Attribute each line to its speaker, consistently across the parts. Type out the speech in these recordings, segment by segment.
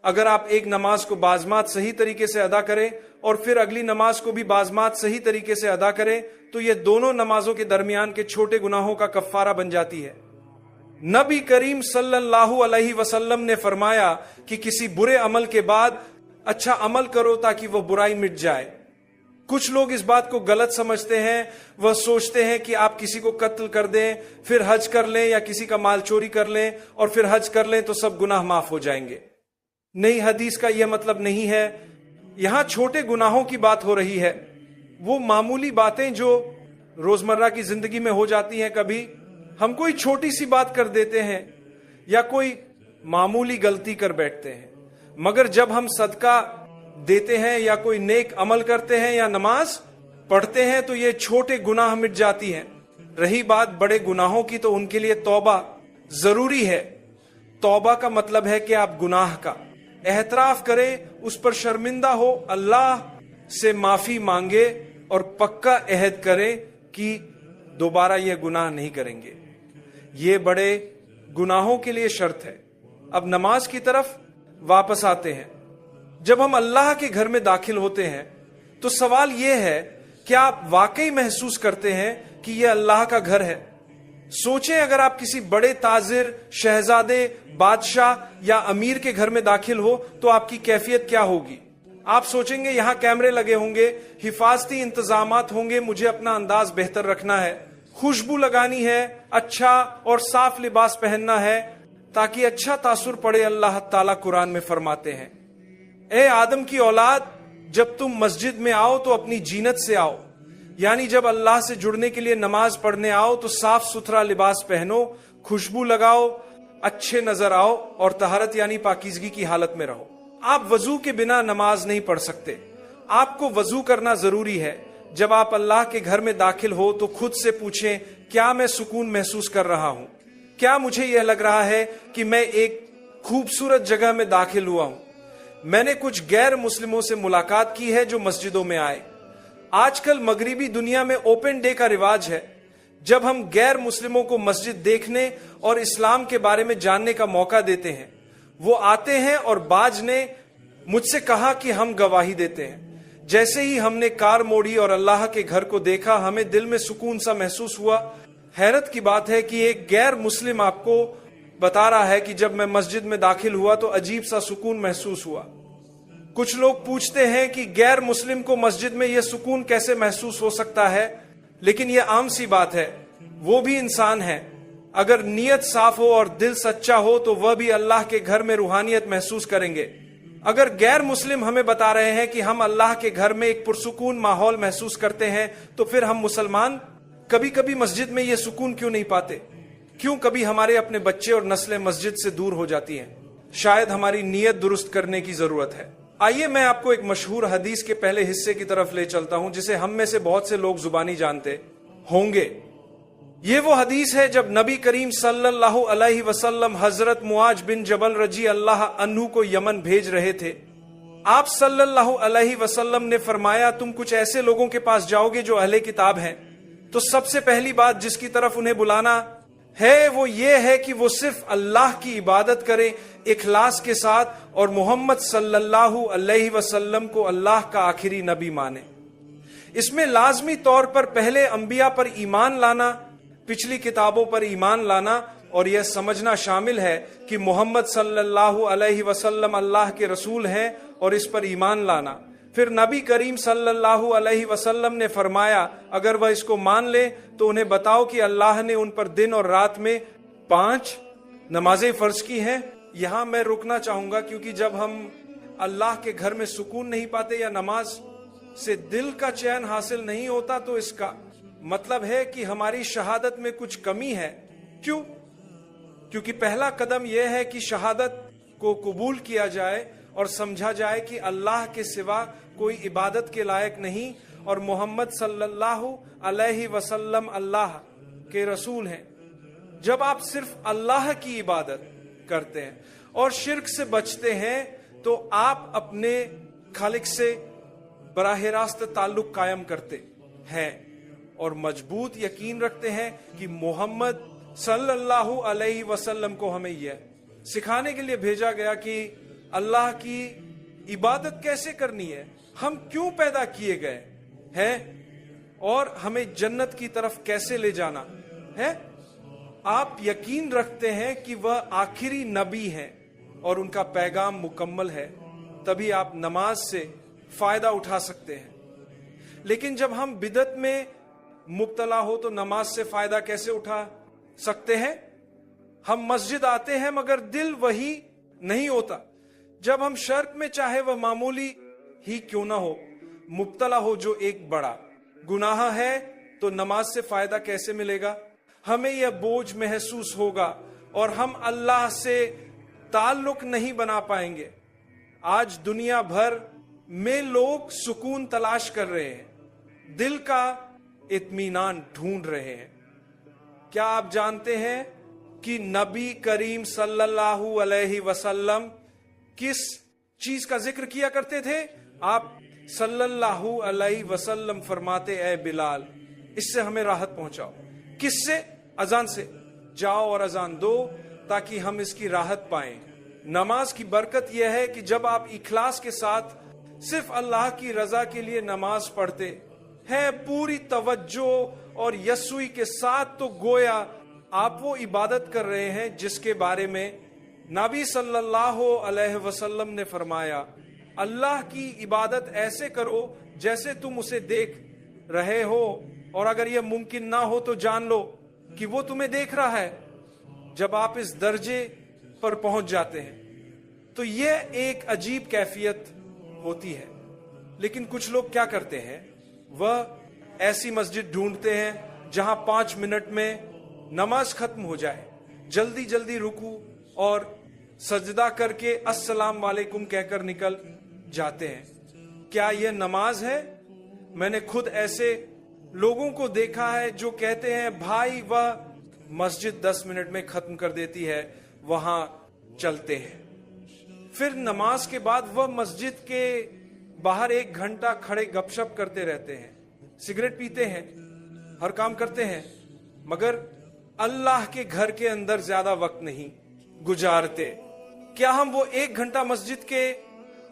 Speaker 1: اگر آپ ایک نماز کو بازمات صحیح طریقے سے ادا کریں اور پھر اگلی نماز کو بھی بازمات صحیح طریقے سے ادا کریں تو یہ دونوں نمازوں کے درمیان کے چھوٹے گناہوں کا کفارہ بن جاتی ہے۔ نبی کریم صلی اللہ علیہ وسلم نے فرمایا کہ کسی برے عمل کے بعد اچھا عمل کرو تاکہ وہ برائی مٹ جائے۔ کچھ لوگ اس بات کو غلط سمجھتے ہیں، وہ سوچتے ہیں کہ آپ کسی کو قتل کر دیں پھر حج کر لیں، یا کسی کا مال چوری کر لیں اور پھر حج کر لیں تو سب گناہ معاف ہو جائیں گے۔ نہیں، حدیث کا یہ مطلب نہیں ہے۔ یہاں چھوٹے گناہوں کی بات ہو رہی ہے، وہ معمولی باتیں جو روزمرہ کی زندگی میں ہو جاتی ہیں۔ کبھی ہم کوئی چھوٹی سی بات کر دیتے ہیں یا کوئی معمولی غلطی کر بیٹھتے ہیں، مگر جب ہم صدقہ دیتے ہیں یا کوئی نیک عمل کرتے ہیں یا نماز پڑھتے ہیں تو یہ چھوٹے گناہ مٹ جاتی ہیں۔ رہی بات بڑے گناہوں کی تو ان کے لیے توبہ ضروری ہے۔ توبہ کا مطلب ہے کہ آپ گناہ کا اعتراف کریں، اس پر شرمندہ ہو، اللہ سے معافی مانگے اور پکا عہد کریں کہ دوبارہ یہ گناہ نہیں کریں گے۔ یہ بڑے گناہوں کے لیے شرط ہے۔ اب نماز کی طرف واپس آتے ہیں۔ جب ہم اللہ کے گھر میں داخل ہوتے ہیں تو سوال یہ ہے کہ آپ واقعی محسوس کرتے ہیں کہ یہ اللہ کا گھر ہے؟ سوچیں، اگر آپ کسی بڑے تاجر، شہزادے، بادشاہ یا امیر کے گھر میں داخل ہو تو آپ کی کیفیت کیا ہوگی؟ آپ سوچیں گے یہاں کیمرے لگے ہوں گے، حفاظتی انتظامات ہوں گے، مجھے اپنا انداز بہتر رکھنا ہے، خوشبو لگانی ہے، اچھا اور صاف لباس پہننا ہے تاکہ اچھا تاثر پڑے۔ اللہ تعالیٰ قرآن میں فرماتے ہیں، اے آدم کی اولاد، جب تم مسجد میں آؤ تو اپنی زینت سے آؤ، یعنی جب اللہ سے جڑنے کے لیے نماز پڑھنے آؤ تو صاف ستھرا لباس پہنو، خوشبو لگاؤ، اچھے نظر آؤ اور طہارت یعنی پاکیزگی کی حالت میں رہو۔ آپ وضو کے بنا نماز نہیں پڑھ سکتے، آپ کو وضو کرنا ضروری ہے۔ جب آپ اللہ کے گھر میں داخل ہو تو خود سے پوچھیں، کیا میں سکون محسوس کر رہا ہوں؟ کیا مجھے یہ لگ رہا ہے کہ میں ایک خوبصورت جگہ میں داخل ہوا ہوں؟ میں نے کچھ غیر مسلموں سے ملاقات کی ہے جو مسجدوں میں آئے۔ آج کل مغربی دنیا میں اوپن ڈے کا رواج ہے۔ جب ہم غیر مسلموں کو مسجد دیکھنے اور اسلام کے بارے میں جاننے کا موقع دیتے ہیں، وہ آتے ہیں اور بعض نے مجھ سے کہا کہ ہم گواہی دیتے ہیں۔ جیسے ہی ہم نے کار موڑی اور اللہ کے گھر کو دیکھا، ہمیں دل میں سکون سا محسوس ہوا۔ حیرت کی بات ہے کہ ایک غیر مسلم آپ کو بتا رہا ہے کہ جب میں مسجد میں داخل ہوا تو عجیب سا سکون محسوس ہوا۔ کچھ لوگ پوچھتے ہیں کہ غیر مسلم کو مسجد میں یہ سکون کیسے محسوس ہو سکتا ہے، لیکن یہ عام سی بات ہے، وہ بھی انسان ہے۔ اگر نیت صاف ہو اور دل سچا ہو تو وہ بھی اللہ کے گھر میں روحانیت محسوس کریں گے۔ اگر غیر مسلم ہمیں بتا رہے ہیں کہ ہم اللہ کے گھر میں ایک پرسکون ماحول محسوس کرتے ہیں، تو پھر ہم مسلمان کبھی کبھی مسجد میں یہ سکون کیوں نہیں پاتے؟ کیوں کبھی ہمارے اپنے بچے اور نسلیں مسجد سے دور ہو جاتی ہیں؟ شاید ہماری نیت درست کرنے کی ضرورت ہے۔ آئیے میں آپ کو ایک مشہور حدیث کے پہلے حصے کی طرف لے چلتا ہوں جسے ہم میں سے بہت سے لوگ زبانی جانتے ہوں گے۔ یہ وہ حدیث ہے جب نبی کریم صلی اللہ علیہ وسلم حضرت معاذ بن جبل رضی اللہ عنہ کو یمن بھیج رہے تھے۔ آپ صلی اللہ علیہ وسلم نے فرمایا، تم کچھ ایسے لوگوں کے پاس جاؤ گے جو اہل کتاب ہیں، تو سب سے پہلی بات جس کی طرف انہیں بلانا ہے وہ یہ ہے کہ وہ صرف اللہ کی عبادت کریں اخلاص کے ساتھ، اور محمد صلی اللہ علیہ وسلم کو اللہ کا آخری نبی مانے۔ اس میں لازمی طور پر پہلے انبیاء پر ایمان لانا، پچھلی کتابوں پر ایمان لانا، اور یہ سمجھنا شامل ہے کہ محمد صلی اللہ علیہ وسلم اللہ کے رسول ہیں اور اس پر ایمان لانا۔ پھر نبی کریم صلی اللہ علیہ وسلم نے فرمایا، اگر وہ اس کو مان لے تو انہیں بتاؤ کہ اللہ نے ان پر دن اور رات میں 5 نمازیں فرض کی ہیں۔ یہاں میں رکنا چاہوں گا کیونکہ جب ہم اللہ کے گھر میں سکون نہیں پاتے یا نماز سے دل کا چین حاصل نہیں ہوتا تو اس کا مطلب ہے کہ ہماری شہادت میں کچھ کمی ہے۔ کیوں؟ کیونکہ پہلا قدم یہ ہے کہ شہادت کو قبول کیا جائے اور سمجھا جائے کہ اللہ کے سوا کوئی عبادت کے لائق نہیں، اور محمد صلی اللہ علیہ وسلم اللہ کے رسول ہیں۔ جب آپ صرف اللہ کی عبادت کرتے ہیں اور شرک سے بچتے ہیں تو آپ اپنے خالق سے براہ راست تعلق قائم کرتے ہیں اور مضبوط یقین رکھتے ہیں کہ محمد صلی اللہ علیہ وسلم کو ہمیں یہ سکھانے کے لیے بھیجا گیا کہ اللہ کی عبادت کیسے کرنی ہے, ہم کیوں پیدا کیے گئے ہیں, اور ہمیں جنت کی طرف کیسے لے جانا ہے. آپ یقین رکھتے ہیں کہ وہ آخری نبی ہیں اور ان کا پیغام مکمل ہے, تبھی آپ نماز سے فائدہ اٹھا سکتے ہیں. لیکن جب ہم بدعت میں مبتلا ہو تو نماز سے فائدہ کیسے اٹھا سکتے ہیں؟ ہم مسجد آتے ہیں مگر دل وہی نہیں ہوتا. جب ہم شرک میں, چاہے وہ معمولی ہی کیوں نہ ہو, مبتلا ہو جو ایک بڑا گناہ ہے, تو نماز سے فائدہ کیسے ملے گا؟ ہمیں یہ بوجھ محسوس ہوگا اور ہم اللہ سے تعلق نہیں بنا پائیں گے. آج دنیا بھر میں لوگ سکون تلاش کر رہے ہیں, دل کا اطمینان ڈھونڈ رہے ہیں. کیا آپ جانتے ہیں کہ نبی کریم صلی اللہ علیہ وسلم کس چیز کا ذکر کیا کرتے تھے؟ آپ صلی اللہ علیہ وسلم فرماتے, اے بلال اس سے ہمیں راحت پہنچاؤ. کس سے؟ اذان سے. جاؤ اور اذان دو تاکہ ہم اس کی راحت پائیں. نماز کی برکت یہ ہے کہ جب آپ اخلاص کے ساتھ صرف اللہ کی رضا کے لیے نماز پڑھتے ہیں, پوری توجہ اور یسوعی کے ساتھ, تو گویا آپ وہ عبادت کر رہے ہیں جس کے بارے میں نبی صلی اللہ علیہ وسلم نے فرمایا, اللہ کی عبادت ایسے کرو جیسے تم اسے دیکھ رہے ہو, اور اگر یہ ممکن نہ ہو تو جان لو کہ وہ تمہیں دیکھ رہا ہے. جب آپ اس درجے پر پہنچ جاتے ہیں تو یہ ایک عجیب کیفیت ہوتی ہے. لیکن کچھ لوگ کیا کرتے ہیں, وہ ایسی مسجد ڈھونڈتے ہیں جہاں 5 منٹ میں نماز ختم ہو جائے, جلدی جلدی رکوع اور سجدہ کر کے السلام علیکم کہہ کر نکل جاتے ہیں. کیا یہ نماز ہے؟ میں نے خود ایسے لوگوں کو دیکھا ہے جو کہتے ہیں, بھائی وہ مسجد 10 منٹ میں ختم کر دیتی ہے, وہاں چلتے ہیں. پھر نماز کے بعد وہ مسجد کے باہر 1 گھنٹہ کھڑے گپ شپ کرتے رہتے ہیں, سگریٹ پیتے ہیں, ہر کام کرتے ہیں, مگر اللہ کے گھر کے اندر زیادہ وقت نہیں گزارتے. کیا ہم وہ 1 گھنٹہ مسجد کے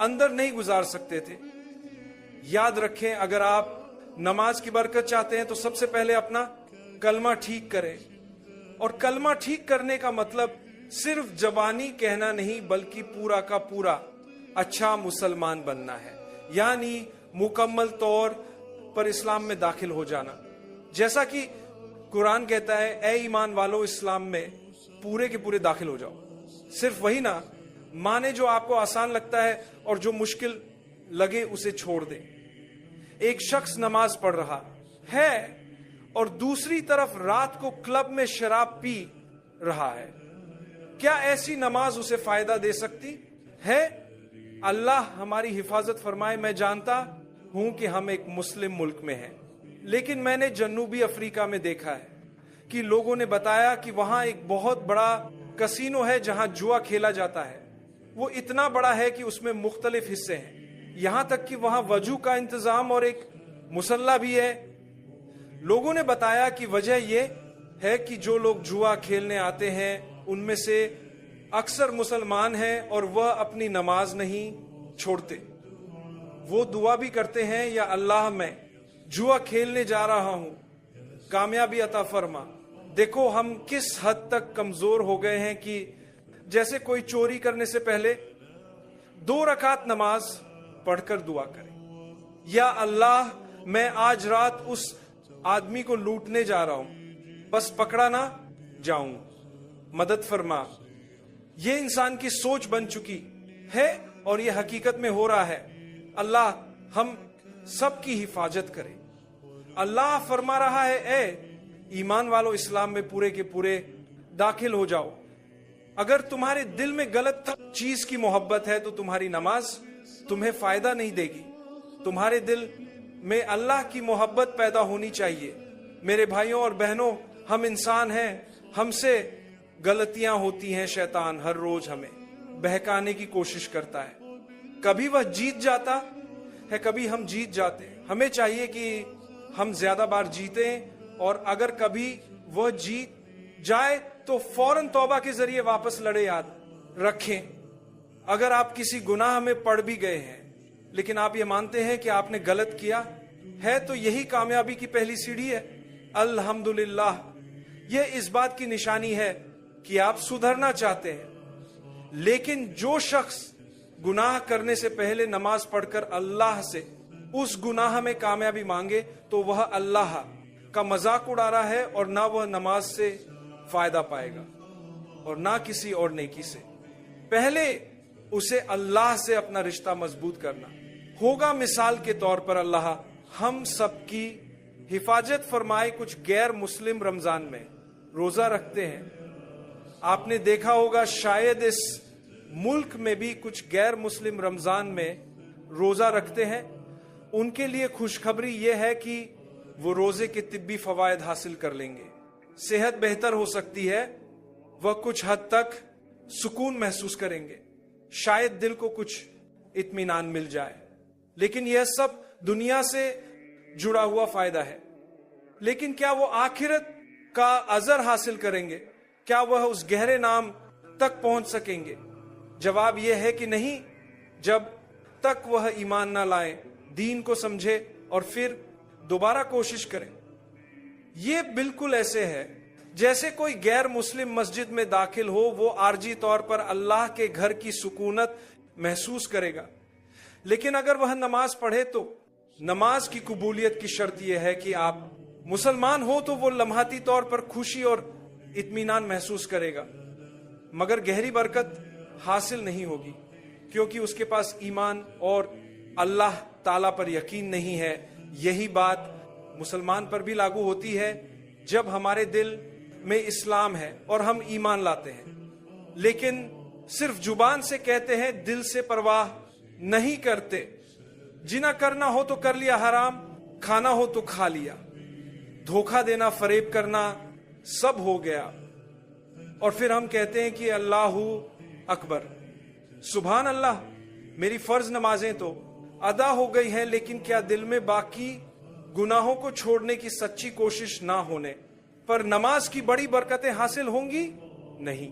Speaker 1: اندر نہیں گزار سکتے تھے؟ یاد رکھیں, اگر آپ نماز کی برکت چاہتے ہیں تو سب سے پہلے اپنا کلمہ ٹھیک کریں. اور کلمہ ٹھیک کرنے کا مطلب صرف زبانی کہنا نہیں, بلکہ پورا کا پورا اچھا مسلمان بننا ہے, یعنی مکمل طور پر اسلام میں داخل ہو جانا. جیسا کہ قرآن کہتا ہے, اے ایمان والو اسلام میں پورے کے پورے داخل ہو جاؤ. صرف وہی نہ مانے جو آپ کو آسان لگتا ہے, اور جو مشکل لگے اسے چھوڑ دے. ایک شخص نماز پڑھ رہا ہے اور دوسری طرف رات کو کلب میں شراب پی رہا ہے. کیا ایسی نماز اسے فائدہ دے سکتی ہے؟ اللہ ہماری حفاظت فرمائے. میں جانتا ہوں کہ ہم ایک مسلم ملک میں ہیں, لیکن میں نے جنوبی افریقہ میں دیکھا ہے کہ لوگوں نے بتایا کہ وہاں ایک بہت بڑا کسینو ہے جہاں جوا کھیلا جاتا ہے. وہ اتنا بڑا ہے کہ اس میں مختلف حصے ہیں, یہاں تک کہ وہاں وضو کا انتظام اور ایک مصلی بھی ہے. لوگوں نے بتایا کہ وجہ یہ ہے کہ جو لوگ جوا کھیلنے آتے ہیں ان میں سے اکثر مسلمان ہیں, اور وہ اپنی نماز نہیں چھوڑتے. وہ دعا بھی کرتے ہیں, یا اللہ میں جوا کھیلنے جا رہا ہوں, کامیابی عطا فرما. دیکھو ہم کس حد تک کمزور ہو گئے ہیں کہ جیسے کوئی چوری کرنے سے پہلے 2 رکعت نماز پڑھ کر دعا کرے, یا اللہ میں آج رات اس آدمی کو لوٹنے جا رہا ہوں, بس پکڑا نہ جاؤں, مدد فرما. یہ انسان کی سوچ بن چکی ہے اور یہ حقیقت میں ہو رہا ہے. اللہ ہم سب کی حفاظت کرے. اللہ فرما رہا ہے, اے ایمان والو اسلام میں پورے کے پورے داخل ہو جاؤ. اگر تمہارے دل میں غلط چیز کی محبت ہے تو تمہاری نماز تمہیں فائدہ نہیں دے گی. تمہارے دل میں اللہ کی محبت پیدا ہونی چاہیے. میرے بھائیوں اور بہنوں, ہم انسان ہیں, ہم سے غلطیاں ہوتی ہیں. شیطان ہر روز ہمیں بہکانے کی کوشش کرتا ہے. کبھی وہ جیت جاتا ہے, کبھی ہم جیت جاتے ہیں. ہمیں چاہیے کہ ہم زیادہ بار جیتیں, اور اگر کبھی وہ جیت جائے تو فوراً توبہ کے ذریعے واپس لڑے. یاد رکھیں اگر آپ کسی گناہ میں پڑ بھی گئے ہیں لیکن آپ یہ مانتے ہیں کہ آپ نے غلط کیا ہے تو یہی کامیابی کی پہلی سیڑھی ہے. الحمدللہ یہ اس بات کی نشانی ہے کہ آپ سدھرنا چاہتے ہیں. لیکن جو شخص گناہ کرنے سے پہلے نماز پڑھ کر اللہ سے اس گناہ میں کامیابی مانگے تو وہ اللہ کا مذاق اڑا رہا ہے اور نہ وہ نماز سے فائدہ پائے گا اور نہ کسی اور نیکی سے. پہلے اسے اللہ سے اپنا رشتہ مضبوط کرنا ہوگا. مثال کے طور پر اللہ ہم سب کی حفاظت فرمائے. کچھ غیر مسلم رمضان میں روزہ رکھتے ہیں. آپ نے دیکھا ہوگا شاید اس ملک میں بھی کچھ غیر مسلم رمضان میں روزہ رکھتے ہیں. ان کے لیے خوشخبری یہ ہے کہ وہ روزے کے طبی فوائد حاصل کر لیں گے. صحت بہتر ہو سکتی ہے. وہ کچھ حد تک سکون محسوس کریں گے. شاید دل کو کچھ اطمینان مل جائے. لیکن یہ سب دنیا سے جڑا ہوا فائدہ ہے. لیکن کیا وہ آخرت کا اجر حاصل کریں گے؟ کیا وہ اس گہرے نام تک پہنچ سکیں گے؟ جواب یہ ہے کہ نہیں. جب تک وہ ایمان نہ لائیں، دین کو سمجھے اور پھر دوبارہ کوشش کریں. یہ بالکل ایسے ہے جیسے کوئی غیر مسلم مسجد میں داخل ہو. وہ عارضی طور پر اللہ کے گھر کی سکونت محسوس کرے گا. لیکن اگر وہ نماز پڑھے تو نماز کی قبولیت کی شرط یہ ہے کہ آپ مسلمان ہو تو وہ لمحاتی طور پر خوشی اور اطمینان محسوس کرے گا، مگر گہری برکت حاصل نہیں ہوگی کیونکہ اس کے پاس ایمان اور اللہ تعالیٰ پر یقین نہیں ہے. یہی بات مسلمان پر بھی لاگو ہوتی ہے. جب ہمارے دل میں اسلام ہے اور ہم ایمان لاتے ہیں لیکن صرف زبان سے کہتے ہیں، دل سے پرواہ نہیں کرتے. جنا کرنا ہو تو کر لیا حرام، کھانا ہو تو کھا لیا، دھوکہ دینا، فریب کرنا سب ہو گیا. اور پھر ہم کہتے ہیں کہ اللہ اکبر، سبحان اللہ، میری فرض نمازیں تو ادا ہو گئی ہیں لیکن کیا دل میں باقی گناہوں کو چھوڑنے کی سچی کوشش نہ ہونے پر نماز کی بڑی برکتیں حاصل ہوں گی؟ نہیں.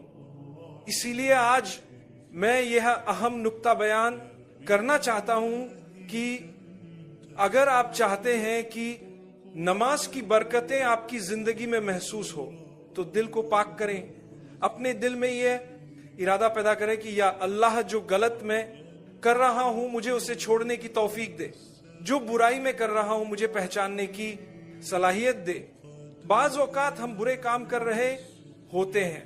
Speaker 1: اسی لیے آج میں یہ اہم نقطہ بیان کرنا چاہتا ہوں کہ اگر آپ چاہتے ہیں کہ نماز کی برکتیں آپ کی زندگی میں محسوس ہو تو دل کو پاک کریں. اپنے دل میں یہ ارادہ پیدا کریں کہ یا اللہ جو غلط میں کر رہا ہوں مجھے اسے چھوڑنے کی توفیق دے، جو برائی میں کر رہا ہوں مجھے پہچاننے کی صلاحیت دے. بعض اوقات ہم برے کام کر رہے ہوتے ہیں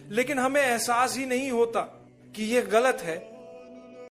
Speaker 1: لیکن ہمیں احساس ہی نہیں ہوتا کہ یہ غلط ہے